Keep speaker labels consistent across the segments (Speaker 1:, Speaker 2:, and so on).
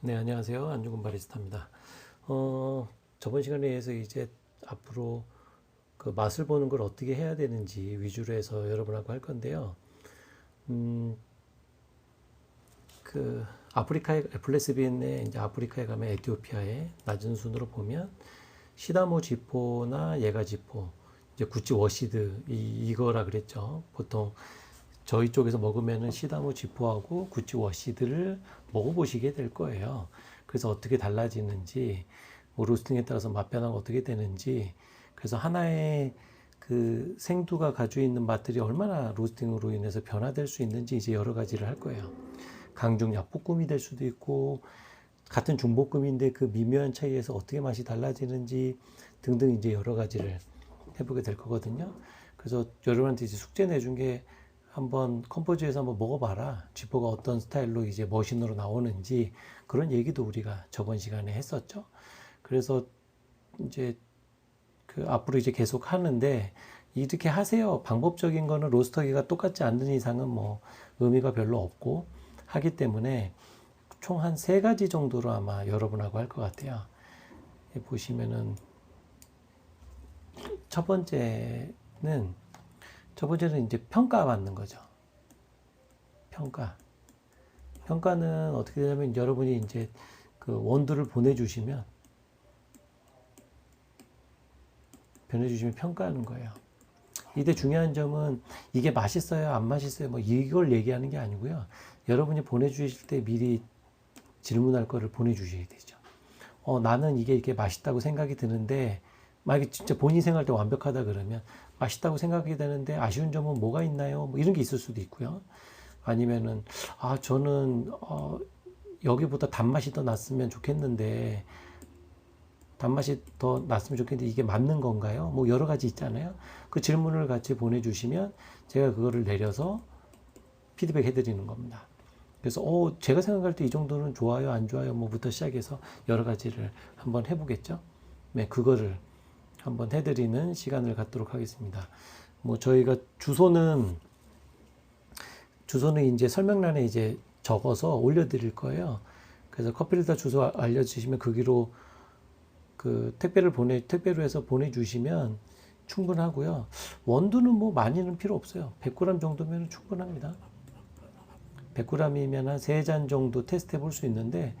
Speaker 1: 네, 안녕하세요. 안중근 바리스타입니다. 저번 시간에 의해서 이제 앞으로 그 맛을 보는 걸 어떻게 해야 되는지 위주로 해서 여러분하고 할 건데요. 음, 그 아프리카에 플레스빈에 이제 아프리카에 가면 에티오피아에 낮은 순으로 보면 시다모 지포나 예가 지포, 이제 구찌 워시드 이거라 그랬죠. 보통 저희 쪽에서 먹으면은 시다모 지포하고 구찌 워시드를 먹어보시게 될 거예요. 그래서 어떻게 달라지는지, 뭐 로스팅에 따라서 맛 변화가 어떻게 되는지, 그래서 하나의 그 생두가 가지고 있는 맛들이 얼마나 로스팅으로 인해서 변화될 수 있는지 이제 여러 가지를 할 거예요. 강중 약볶음이 될 수도 있고, 같은 중볶음인데 그 미묘한 차이에서 어떻게 맛이 달라지는지 등등 이제 여러 가지를 해보게 될 거거든요. 그래서 여러분한테 이제 숙제 내준 게 한번 컴포즈에서 한번 먹어봐라. 지퍼가 어떤 스타일로 이제 머신으로 나오는지 그런 얘기도 우리가 저번 시간에 했었죠. 그래서 이제 그 앞으로 이제 계속 하는데 이렇게 하세요. 방법적인 거는 로스터기가 똑같지 않는 이상은 뭐 의미가 별로 없고 하기 때문에 총 한 세 가지 정도로 아마 여러분하고 할 것 같아요. 보시면은 첫 번째는 이제 평가받는 거죠. 평가. 평가는 어떻게 되냐면 여러분이 이제 그 원두를 보내주시면 평가하는 거예요. 이때 중요한 점은 이게 맛있어요, 안 맛있어요, 뭐 이걸 얘기하는 게 아니고요. 여러분이 보내주실 때 미리 질문할 거를 보내주셔야 되죠. 나는 이게 이렇게 맛있다고 생각이 드는데, 만약에 진짜 본인 생각할 때 완벽하다 그러면 맛있다고 생각이 되는데 아쉬운 점은 뭐가 있나요? 뭐 이런 게 있을 수도 있고요. 아니면은 저는 여기보다 단맛이 더 났으면 좋겠는데 단맛이 더 났으면 좋겠는데 이게 맞는 건가요? 뭐 여러 가지 있잖아요. 그 질문을 같이 보내주시면 제가 그거를 내려서 피드백 해드리는 겁니다. 그래서 제가 생각할 때 이 정도는 좋아요, 안 좋아요, 뭐부터 시작해서 여러 가지를 한번 해보겠죠. 네, 그거를 한번 해드리는 시간을 갖도록 하겠습니다. 뭐 저희가 주소는 이제 설명란에 이제 적어서 올려드릴 거예요. 그래서 커피르타 주소 알려주시면 거기로 그 택배로 해서 보내주시면 충분하고요. 원두는 뭐 많이는 필요 없어요. 100g 정도면 충분합니다. 100g이면 한 3잔 정도 테스트 해볼 수 있는데,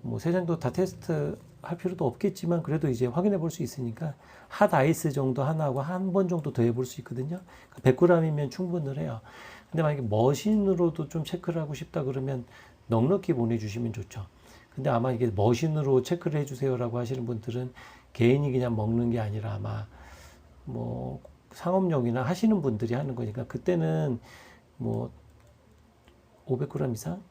Speaker 1: 뭐 3잔도 다 테스트 할 필요도 없겠지만, 그래도 이제 확인해 볼 수 있으니까, 핫 아이스 정도 하나하고 한 번 정도 더 해볼 수 있거든요. 100g이면 충분을 해요. 근데 만약에 머신으로도 좀 체크를 하고 싶다 그러면 넉넉히 보내주시면 좋죠. 근데 아마 이게 머신으로 체크를 해주세요라고 하시는 분들은 개인이 그냥 먹는 게 아니라 아마 뭐 상업용이나 하시는 분들이 하는 거니까 그때는 뭐 500g 이상?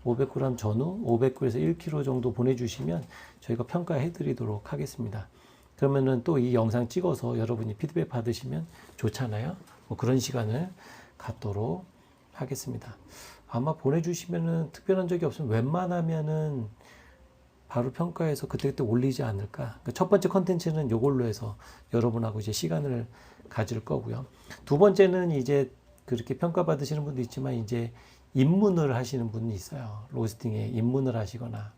Speaker 1: 500g 전후 500g에서 1kg 정도 보내주시면 저희가 평가해 드리도록 하겠습니다. 그러면은 또 이 영상 찍어서 여러분이 피드백 받으시면 좋잖아요. 뭐 그런 시간을 갖도록 하겠습니다. 아마 보내주시면은 특별한 적이 없으면 웬만하면은 바로 평가해서 그때그때 올리지 않을까. 그러니까 첫 번째 컨텐츠는 이걸로 해서 여러분하고 이제 시간을 가질 거고요. 두 번째는 이제 그렇게 평가받으시는 분도 있지만 이제 입문을 하시는 분이 있어요. 로스팅에 입문을 하시거나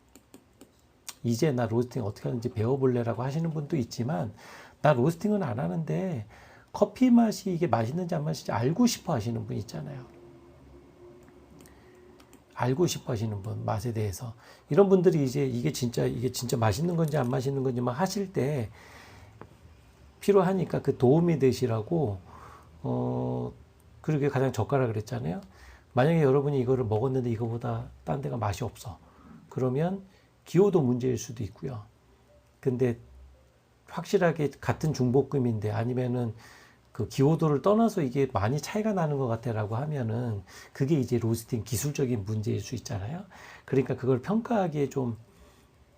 Speaker 1: 이제 나 로스팅 어떻게 하는지 배워볼래라고 하시는 분도 있지만 나 로스팅은 안 하는데 커피 맛이 이게 맛있는지 안 맛있는지 알고 싶어 하시는 분 있잖아요. 알고 싶어 하시는 분, 맛에 대해서. 이런 분들이 이제 이게 진짜 맛있는 건지 안 맛있는 건지 막 하실 때 필요하니까 그 도움이 되시라고, 그렇게 가장 저가라 그랬잖아요. 만약에 여러분이 이거를 먹었는데 이거보다 딴 데가 맛이 없어. 그러면 기호도 문제일 수도 있고요. 근데 확실하게 같은 중볶음인데 아니면은 그 기호도를 떠나서 이게 많이 차이가 나는 것 같아라고 하면은 그게 이제 로스팅 기술적인 문제일 수 있잖아요. 그러니까 그걸 평가하기에 좀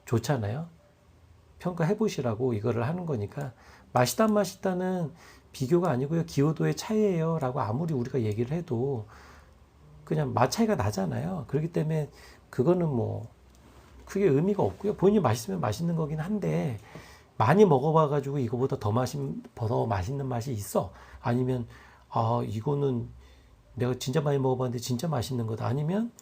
Speaker 1: 좋잖아요. 평가해 보시라고 이거를 하는 거니까 맛있다 안 맛있다는 비교가 아니고요. 기호도의 차이예요 라고 아무리 우리가 얘기를 해도 그냥 맛 차이가 나잖아요. 그렇기 때문에 그거는 뭐 크게 의미가 없고요. 본인이 맛있으면 맛있는 거긴 한데 많이 먹어봐가지고 이거보다 더 맛있는 맛이 있어. 아니면 이거는 내가 진짜 많이 먹어봤는데 진짜 맛있는 거다. 아니면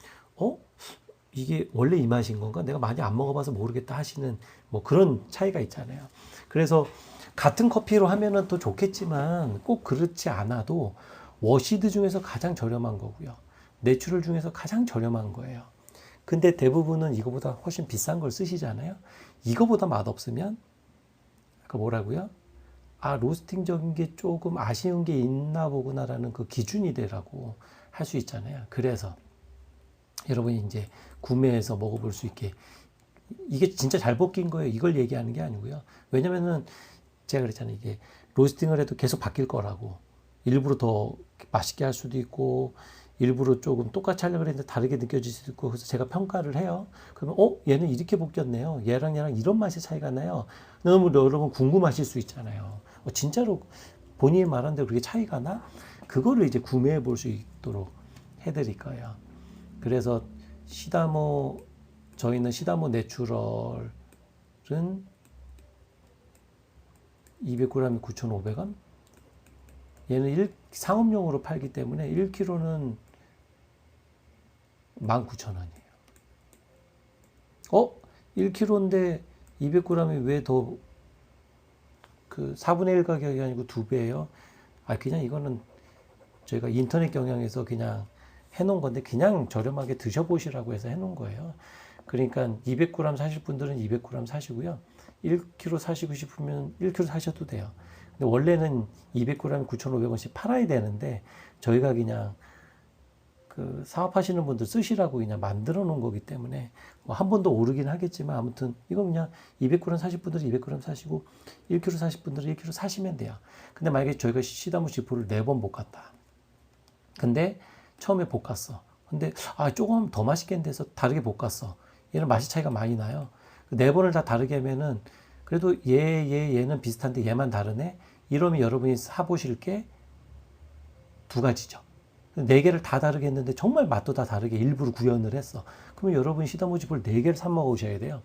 Speaker 1: 이게 원래 이 맛인 건가? 내가 많이 안 먹어봐서 모르겠다 하시는 뭐 그런 차이가 있잖아요. 그래서 같은 커피로 하면은 또 좋겠지만 꼭 그렇지 않아도 워시드 중에서 가장 저렴한 거고요. 내추럴 중에서 가장 저렴한 거예요. 근데 대부분은 이거보다 훨씬 비싼 걸 쓰시잖아요. 이거보다 맛없으면 아까 뭐라고요? 아, 로스팅적인 게 조금 아쉬운 게 있나 보구나라는 그 기준이 되라고 할 수 있잖아요. 그래서 여러분이 이제 구매해서 먹어볼 수 있게 이게 진짜 잘 볶인 거예요. 이걸 얘기하는 게 아니고요. 왜냐면은 제가 그랬잖아요. 이게 로스팅을 해도 계속 바뀔 거라고. 일부러 더 맛있게 할 수도 있고 일부러 조금 똑같이 하려고 했는데 다르게 느껴질 수도 있고 그래서 제가 평가를 해요. 그러면 얘는 이렇게 볶였네요. 얘랑 이런 맛의 차이가 나요. 너무 여러분 궁금하실 수 있잖아요. 진짜로 본인이 말한 대로 그렇게 차이가 나? 그거를 이제 구매해 볼 수 있도록 해드릴 거예요. 그래서 저희는 시다모 내추럴은 200g에 9,500원? 얘는 상업용으로 팔기 때문에 1kg는 19,000원이에요. 1kg인데 200g이 왜 더 그 4분의 1 가격이 아니고 2배예요? 그냥 이거는 저희가 인터넷 경영에서 그냥 해놓은 건데 그냥 저렴하게 드셔보시라고 해서 해놓은 거예요. 그러니까 200g 사실 분들은 200g 사시고요. 1kg 사시고 싶으면 1kg 사셔도 돼요. 근데 원래는 200g에 9,500원씩 팔아야 되는데 저희가 그냥 그 사업하시는 분들 쓰시라고 그냥 만들어 놓은 거기 때문에 뭐 한 번 더 오르긴 하겠지만 아무튼 이거 그냥 200g 사실 분들은 200g 사시고 1kg 사실 분들은 1kg 사시면 돼요. 근데 만약에 저희가 시다모 지포를 4번 볶았다. 근데 처음에 볶았어. 근데 조금 더 맛있겠는데 해서 다르게 볶았어. 얘는 맛이 차이가 많이 나요. 4번을 다 다르게 하면은 그래도 얘는 비슷한데 얘만 다르네. 이러면 여러분이 사보실 게 2가지죠. 4개를 다 다르게 했는데 정말 맛도 다 다르게 일부러 구현을 했어. 그러면 여러분이 시다모 지포를 4개를 사 먹으셔야 돼요.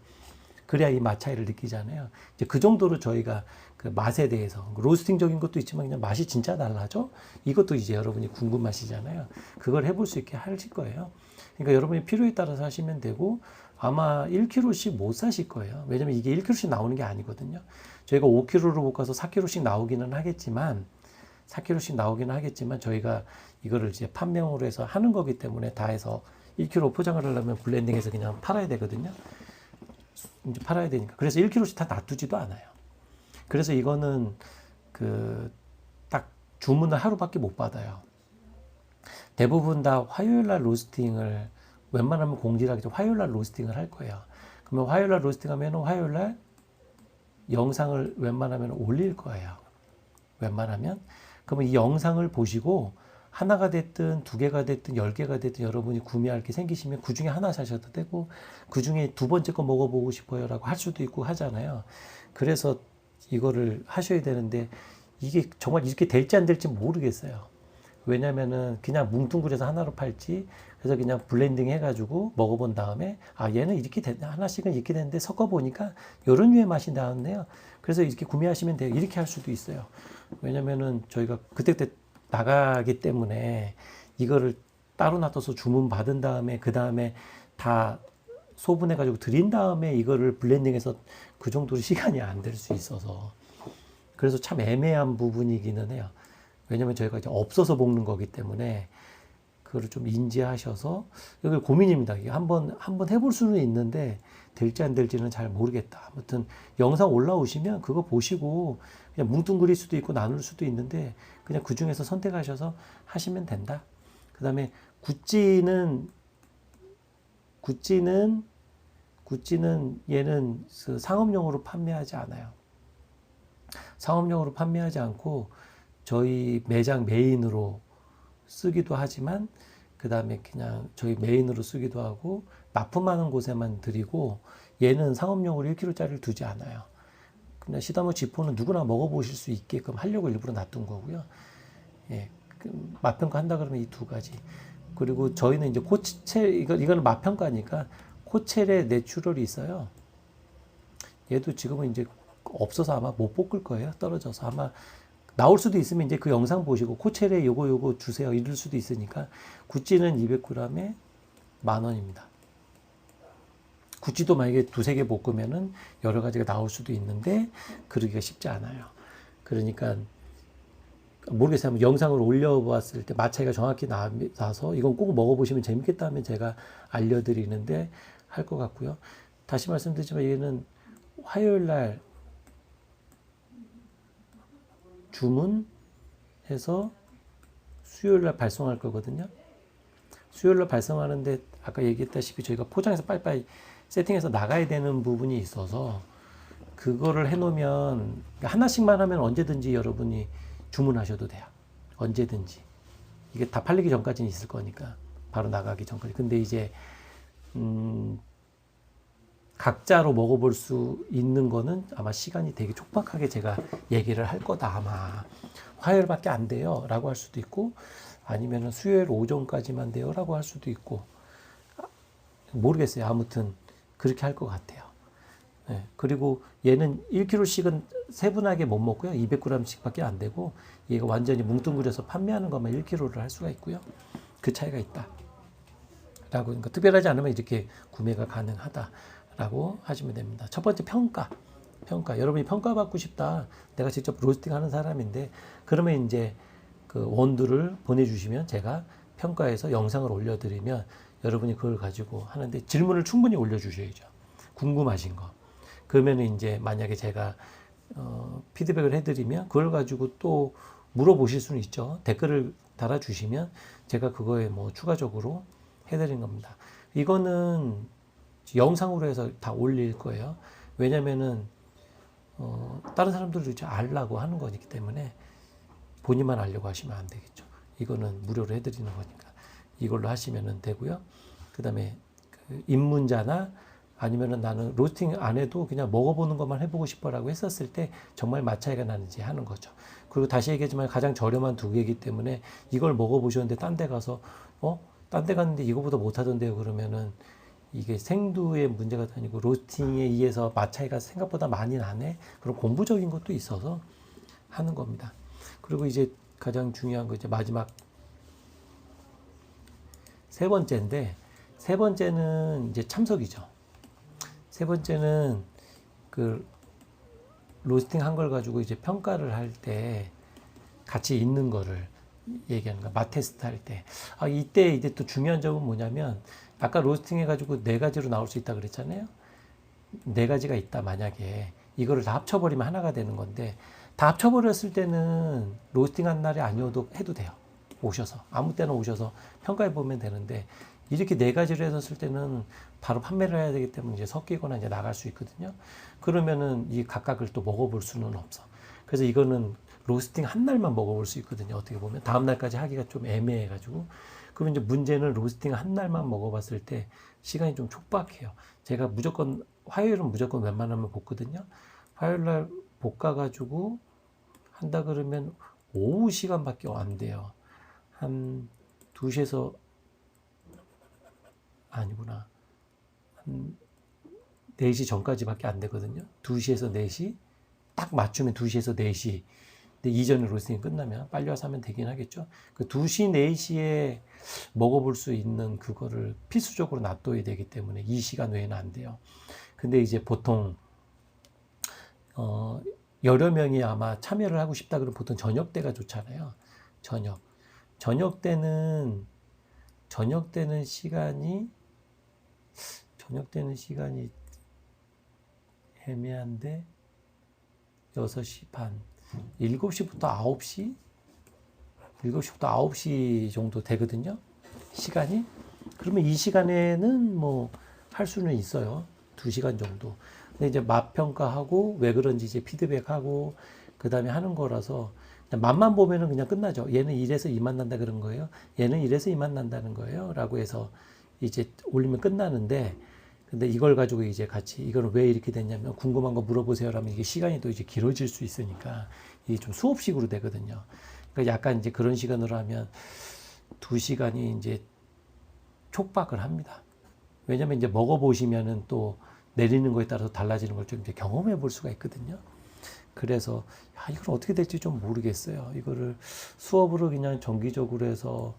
Speaker 1: 그래야 이 맛 차이를 느끼잖아요. 이제 그 정도로 저희가 그 맛에 대해서 로스팅적인 것도 있지만 그냥 맛이 진짜 달라져. 이것도 이제 여러분이 궁금하시잖아요. 그걸 해볼 수 있게 하실 거예요. 그러니까 여러분이 필요에 따라서 하시면 되고 아마 1kg씩 못 사실 거예요. 왜냐면 이게 1kg씩 나오는 게 아니거든요. 저희가 5kg로 볶아서 4kg씩 나오기는 하겠지만 4kg씩 나오기는 하겠지만 저희가 이거를 이제 판명으로 해서 하는 거기 때문에 다 해서 1kg 포장을 하려면 블렌딩해서 그냥 팔아야 되거든요. 이제 팔아야 되니까. 그래서 1kg씩 다 놔두지도 않아요. 그래서 이거는 딱 주문을 하루밖에 못 받아요. 대부분 다 화요일 날 로스팅을 웬만하면 공지를 하겠죠. 화요일 날 로스팅을 할 거예요. 그러면 화요일 날 로스팅 하면 화요일 날 영상을 웬만하면 올릴 거예요. 웬만하면. 그러면 이 영상을 보시고 하나가 됐든 2개가 됐든 10개가 됐든 여러분이 구매할 게 생기시면 그 중에 하나 사셔도 되고 그 중에 2번째 거 먹어보고 싶어요 라고 할 수도 있고 하잖아요. 그래서 이거를 하셔야 되는데 이게 정말 이렇게 될지 안 될지 모르겠어요. 왜냐면은 그냥 뭉뚱그려서 하나로 팔지 그래서 그냥 블렌딩 해가지고 먹어본 다음에 얘는 이렇게 하나씩은 이렇게 되는데 섞어보니까 이런 류의 맛이 나왔네요. 그래서 이렇게 구매하시면 돼요. 이렇게 할 수도 있어요. 왜냐면은 저희가 그때 나가기 때문에 이거를 따로 놔둬서 주문 받은 다음에 그 다음에 다 소분해 가지고 드린 다음에 이거를 블렌딩해서 그 정도로 시간이 안 될 수 있어서 그래서 참 애매한 부분이기는 해요. 왜냐면 저희가 이제 없어서 볶는 거기 때문에 그거를 좀 인지하셔서 여기 고민입니다. 이게 한번 해볼 수는 있는데 될지 안 될지는 잘 모르겠다. 아무튼 영상 올라오시면 그거 보시고 그냥 뭉뚱그릴 수도 있고 나눌 수도 있는데 그냥 그 중에서 선택하셔서 하시면 된다. 그 다음에 구찌는 얘는 상업용으로 판매하지 않아요. 상업용으로 판매하지 않고 저희 매장 메인으로 쓰기도 하지만 그 다음에 그냥 저희 메인으로 쓰기도 하고 납품하는 곳에만 드리고 얘는 상업용으로 1kg짜리를 두지 않아요. 그냥 시다모 지포는 누구나 먹어보실 수 있게끔 하려고 일부러 놔둔 거고요. 예, 맛평가 한다 그러면 이 2가지. 그리고 저희는 이제 이거는 맛평가니까 코첼의 내추럴이 있어요. 얘도 지금은 이제 없어서 아마 못 볶을 거예요. 떨어져서 아마 나올 수도 있으면 이제 그 영상 보시고 코첼에 요거 주세요 이럴 수도 있으니까 구찌는 200g에 10,000원입니다. 구찌도 만약에 두세 개 볶으면은 여러 가지가 나올 수도 있는데 그러기가 쉽지 않아요. 그러니까 모르겠어요. 한번 영상을 올려봤을 때 맛 차이가 정확히 나서 이건 꼭 먹어보시면 재밌겠다 하면 제가 알려드리는데 할 것 같고요. 다시 말씀드리지만 얘는 화요일 날 주문해서 수요일 날 발송할 거거든요. 수요일 날 발송하는데 아까 얘기했다시피 저희가 포장해서 빨리빨리 세팅해서 나가야 되는 부분이 있어서 그거를 해놓으면 하나씩만 하면 언제든지 여러분이 주문하셔도 돼요. 언제든지. 이게 다 팔리기 전까지는 있을 거니까. 바로 나가기 전까지. 근데 이제 각자로 먹어볼 수 있는 거는 아마 시간이 되게 촉박하게 제가 얘기를 할 거다. 아마 화요일밖에 안 돼요 라고 할 수도 있고 아니면 수요일 오전까지만 돼요 라고 할 수도 있고 모르겠어요. 아무튼 그렇게 할 것 같아요. 네. 그리고 얘는 1kg씩은 세분하게 못 먹고요. 200g씩 밖에 안 되고 얘가 완전히 뭉뚱그려서 판매하는 것만 1kg를 할 수가 있고요. 그 차이가 있다. 라고, 그러니까 특별하지 않으면 이렇게 구매가 가능하다라고 하시면 됩니다. 첫 번째 평가. 여러분이 평가받고 싶다. 내가 직접 로스팅 하는 사람인데 그러면 이제 그 원두를 보내주시면 제가 평가해서 영상을 올려드리면 여러분이 그걸 가지고 하는데 질문을 충분히 올려주셔야죠. 궁금하신 거. 그러면 이제 만약에 제가 피드백을 해드리면 그걸 가지고 또 물어보실 수는 있죠. 댓글을 달아주시면 제가 그거에 뭐 추가적으로 해드린 겁니다. 이거는 영상으로 해서 다 올릴 거예요. 왜냐면은 다른 사람들도 이제 알라고 하는 거기 때문에 본인만 알려고 하시면 안 되겠죠. 이거는 무료로 해드리는 거니까 이걸로 하시면 되고요. 그 다음에 그 입문자나 아니면은 나는 로스팅 안 해도 그냥 먹어보는 것만 해보고 싶어라고 했었을 때 정말 맛 차이가 나는지 하는 거죠. 그리고 다시 얘기하지만 가장 저렴한 두 개이기 때문에 이걸 먹어보셨는데 딴 데 가서 딴 데 갔는데 이거보다 못하던데요 그러면은 이게 생두의 문제가 아니고 로스팅에 의해서 맛 차이가 생각보다 많이 나네. 그런 공부적인 것도 있어서 하는 겁니다. 그리고 이제 가장 중요한 거 이제 마지막 세 번째인데 세 번째는 이제 참석이죠. 세 번째는 그 로스팅 한 걸 가지고 이제 평가를 할 때 같이 있는 거를 얘기하는 거야. 맛 테스트 할 때. 이때 이제 또 중요한 점은 뭐냐면 아까 로스팅 해가지고 네 가지로 나올 수 있다 그랬잖아요. 네 가지가 있다. 만약에 이거를 다 합쳐버리면 하나가 되는 건데 다 합쳐버렸을 때는 로스팅 한 날이 아니어도 해도 돼요. 오셔서 아무 때나 오셔서 평가해 보면 되는데 이렇게 네 가지를 했었을 때는 바로 판매를 해야 되기 때문에 이제 섞이거나 이제 나갈 수 있거든요. 그러면은 이 각각을 또 먹어볼 수는 없어. 그래서 이거는 로스팅 한 날만 먹어볼 수 있거든요. 어떻게 보면 다음 날까지 하기가 좀 애매해가지고. 그럼 이제 문제는 로스팅 한 날만 먹어봤을 때 시간이 좀 촉박해요. 제가 무조건 화요일은 무조건 웬만하면 볶거든요. 화요일 날 볶아가지고 한다 그러면 오후 시간밖에 안 돼요. 한 2시에서 아니구나. 한 4시 전까지밖에 안 되거든요. 2시에서 4시 딱 맞추면 2시에서 4시. 근데 이전에 로스팅이 끝나면 빨리 와서 하면 되긴 하겠죠. 그 2시, 4시에 먹어볼 수 있는 그거를 필수적으로 놔둬야 되기 때문에 이 시간 외에는 안 돼요. 근데 이제 보통 여러 명이 아마 참여를 하고 싶다 그러면 보통 저녁 때가 좋잖아요. 저녁 때는 시간이 애매한데 6시 반 7시부터 9시 7시부터 9시 정도 되거든요. 시간이. 그러면 이 시간에는 뭐 할 수는 있어요. 2시간 정도. 근데 이제 맛 평가하고 왜 그런지 이제 피드백하고 그 다음에 하는 거라서 맛만 보면은 그냥 끝나죠. 얘는 이래서 이 맛 난다 그런 거예요. 얘는 이래서 이 맛 난다는 거예요. 라고 해서 이제 올리면 끝나는데 근데 이걸 가지고 이제 같이 이거는 왜 이렇게 됐냐면 궁금한 거 물어보세요. 라면 이게 시간이 또 이제 길어질 수 있으니까 이게 좀 수업식으로 되거든요. 그러니까 약간 이제 그런 시간으로 하면 2시간이 이제 촉박을 합니다. 왜냐면 이제 먹어보시면은 또 내리는 거에 따라서 달라지는 걸 좀 이제 경험해 볼 수가 있거든요. 그래서 이걸 어떻게 될지 좀 모르겠어요. 이거를 수업으로 그냥 정기적으로 해서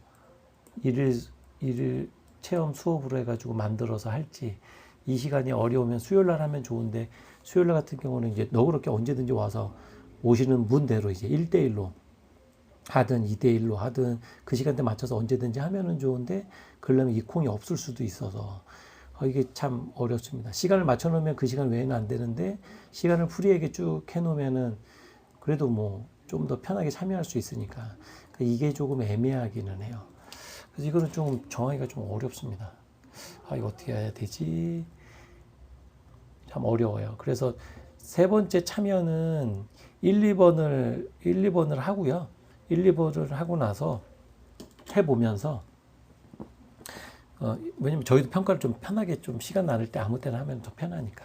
Speaker 1: 일일 체험 수업으로 해가지고 만들어서 할지 이 시간이 어려우면 수요일 날 하면 좋은데 수요일 날 같은 경우는 이제 너그럽게 언제든지 와서 오시는 분대로 이제 1대1로 하든 2대1로 하든 그 시간대 맞춰서 언제든지 하면은 좋은데 그러려면 이 콩이 없을 수도 있어서 이게 참 어렵습니다. 시간을 맞춰 놓으면 그 시간 외에는 안 되는데 시간을 프리하게 쭉 해놓으면은 그래도 뭐 좀 더 편하게 참여할 수 있으니까 이게 조금 애매하기는 해요. 그래서 이거는 좀 정하기가 좀 어렵습니다. 이거 어떻게 해야 되지? 참 어려워요. 그래서 세 번째 참여는 1, 2번을 하고요. 1, 2번을 하고 나서 해보면서 왜냐면 저희도 평가를 좀 편하게 좀 시간 나눌 때 아무 때나 하면 더 편하니까.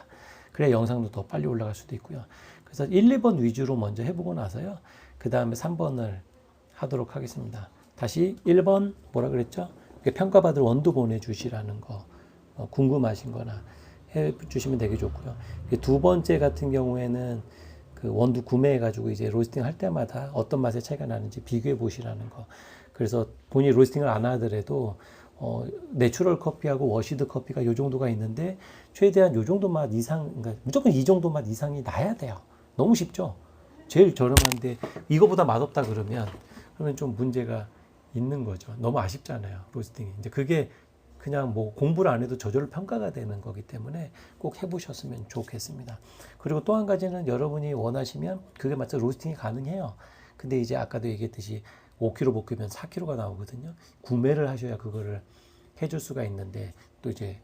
Speaker 1: 그래야 영상도 더 빨리 올라갈 수도 있고요. 그래서 1, 2번 위주로 먼저 해보고 나서요. 그 다음에 3번을 하도록 하겠습니다. 다시 1번 뭐라 그랬죠? 평가받을 원두 보내주시라는 거 궁금하신 거나 해주시면 되게 좋고요. 두 번째 같은 경우에는 그 원두 구매해가지고 이제 로스팅 할 때마다 어떤 맛의 차이가 나는지 비교해 보시라는 거. 그래서 본인이 로스팅을 안 하더라도 내추럴 커피하고 워시드 커피가 요 정도가 있는데 최대한 요 정도 맛 이상, 그러니까 무조건 이 정도 맛 이상이 나야 돼요. 너무 쉽죠? 제일 저렴한데 이거보다 맛없다 그러면 좀 문제가 있는 거죠. 너무 아쉽잖아요. 로스팅이. 이제 그게 그냥 뭐 공부를 안 해도 저절로 평가가 되는 거기 때문에 꼭 해보셨으면 좋겠습니다. 그리고 또 한 가지는 여러분이 원하시면 그게 맞춰 로스팅이 가능해요. 근데 이제 아까도 얘기했듯이 5kg 볶으면 4kg가 나오거든요. 구매를 하셔야 그거를 해줄 수가 있는데 또 이제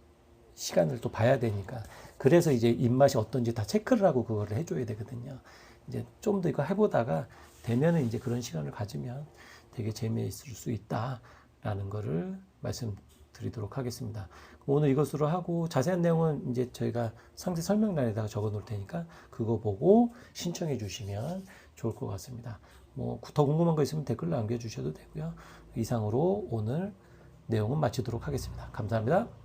Speaker 1: 시간을 또 봐야 되니까 그래서 이제 입맛이 어떤지 다 체크를 하고 그거를 해줘야 되거든요. 이제 좀 더 이거 해보다가 되면은 이제 그런 시간을 가지면 되게 재미있을 수 있다라는 거를 말씀드리도록 하겠습니다. 오늘 이것으로 하고 자세한 내용은 이제 저희가 상세 설명란에다가 적어 놓을 테니까 그거 보고 신청해 주시면 좋을 것 같습니다. 뭐 더 궁금한 거 있으면 댓글 남겨주셔도 되고요. 이상으로 오늘 내용은 마치도록 하겠습니다. 감사합니다.